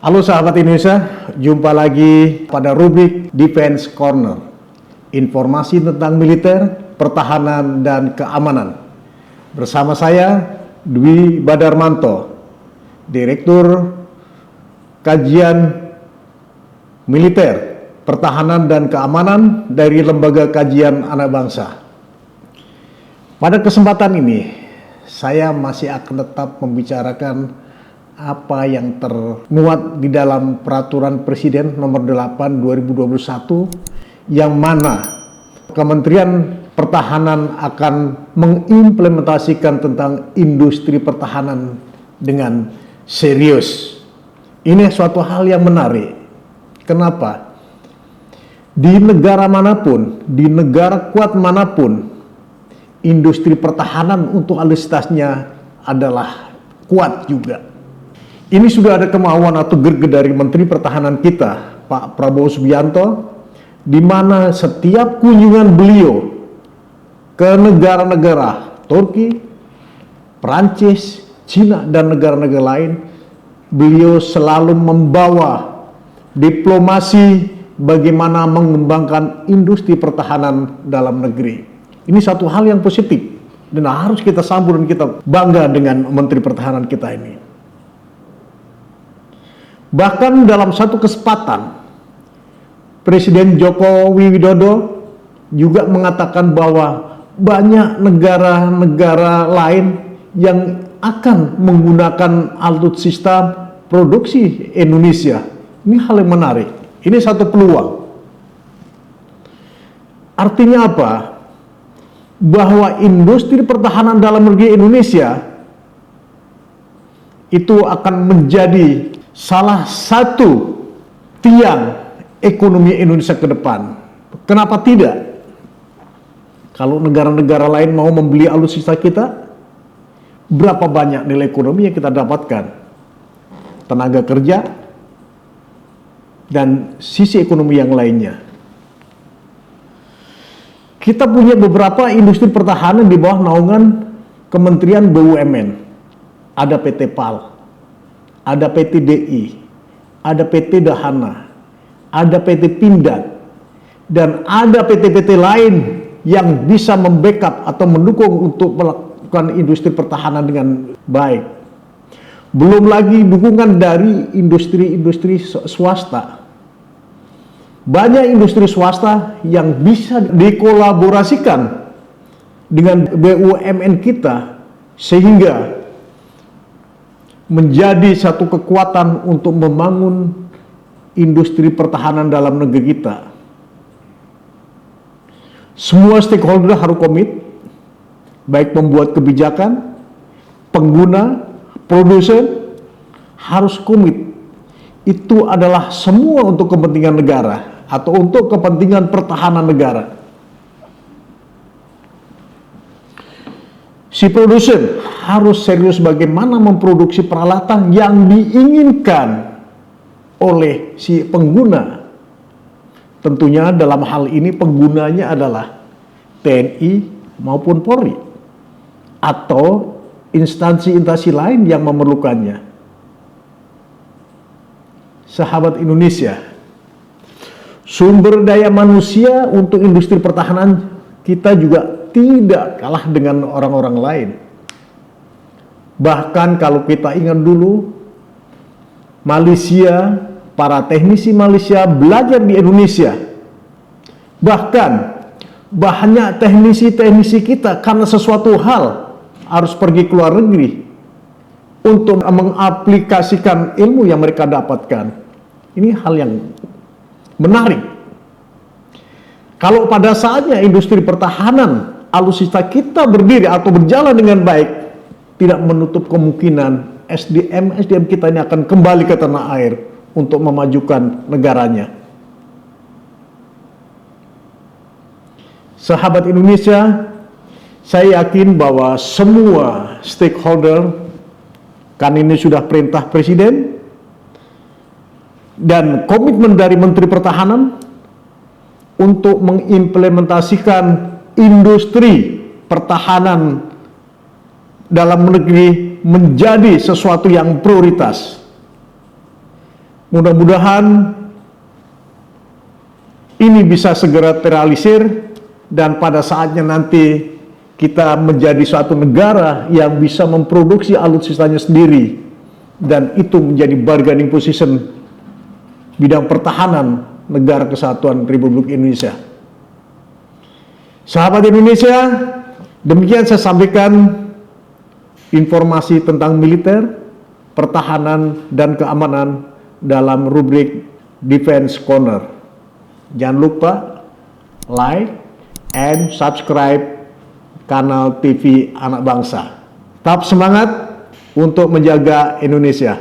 Halo sahabat Indonesia, jumpa lagi pada rubrik Defense Corner. Informasi tentang militer, pertahanan, dan keamanan. Bersama saya, Dwi Badarmanto, Direktur Kajian Militer, Pertahanan, dan Keamanan dari Lembaga Kajian Anak Bangsa. Pada kesempatan ini, saya masih akan tetap membicarakan apa yang termuat di dalam Peraturan Presiden Nomor 8 2021 yang mana Kementerian Pertahanan akan mengimplementasikan tentang industri pertahanan dengan serius. Ini suatu hal yang menarik. Kenapa? Di negara manapun, di negara kuat manapun, industri pertahanan untuk alutsistasnya adalah kuat juga. Ini sudah ada kemauan atau gerget dari Menteri Pertahanan kita, Pak Prabowo Subianto, di mana setiap kunjungan beliau ke negara-negara Turki, Perancis, Cina, dan negara-negara lain, beliau selalu membawa diplomasi bagaimana mengembangkan industri pertahanan dalam negeri. Ini satu hal yang positif dan harus kita sambut dan kita bangga dengan Menteri Pertahanan kita ini. Bahkan dalam satu kesempatan, Presiden Joko Widodo juga mengatakan bahwa banyak negara-negara lain yang akan menggunakan alutsista produksi Indonesia. Ini hal yang menarik. Ini satu peluang. Artinya apa? Bahwa industri pertahanan dalam negeri Indonesia itu akan menjadi salah satu tiang ekonomi Indonesia ke depan. Kenapa tidak? Kalau negara-negara lain mau membeli alutsista kita, berapa banyak nilai ekonomi yang kita dapatkan? Tenaga kerja dan sisi ekonomi yang lainnya. Kita punya beberapa industri pertahanan di bawah naungan Kementerian BUMN. Ada PT PAL, ada PT DI, ada PT Dahana, ada PT Pindad, dan ada PT-PT lain yang bisa membackup atau mendukung untuk melakukan industri pertahanan dengan baik. Belum lagi dukungan dari industri-industri swasta. Banyak industri swasta yang bisa dikolaborasikan dengan BUMN kita sehingga menjadi satu kekuatan untuk membangun industri pertahanan dalam negeri kita. Semua stakeholder harus komit, baik pembuat kebijakan, pengguna, produsen, harus komit. Itu adalah semua untuk kepentingan negara atau untuk kepentingan pertahanan negara. Si produsen harus serius bagaimana memproduksi peralatan yang diinginkan oleh si pengguna. Tentunya dalam hal ini penggunanya adalah TNI maupun Polri atau instansi-instansi lain yang memerlukannya. Sahabat Indonesia, sumber daya manusia untuk industri pertahanan kita juga tidak kalah dengan orang-orang lain. Bahkan kalau kita ingat dulu, Malaysia, para teknisi Malaysia belajar di Indonesia. Bahkan banyak teknisi-teknisi kita karena sesuatu hal harus pergi ke luar negeri untuk mengaplikasikan ilmu yang mereka dapatkan. Ini hal yang menarik. Kalau pada saatnya industri pertahanan alutsista kita berdiri atau berjalan dengan baik, tidak menutup kemungkinan SDM kita ini akan kembali ke tanah air untuk memajukan negaranya. Sahabat Indonesia, saya yakin bahwa semua stakeholder, kan ini sudah perintah Presiden dan komitmen dari Menteri Pertahanan untuk mengimplementasikan industri pertahanan dalam negeri menjadi sesuatu yang prioritas. Mudah-mudahan ini bisa segera terrealisir dan pada saatnya nanti kita menjadi suatu negara yang bisa memproduksi alutsistanya sendiri dan itu menjadi bargaining position bidang pertahanan negara kesatuan Republik Indonesia. Sahabat Indonesia, demikian saya sampaikan informasi tentang militer, pertahanan, dan keamanan dalam rubrik Defense Corner. Jangan lupa like and subscribe kanal TV Anak Bangsa. Tetap semangat untuk menjaga Indonesia.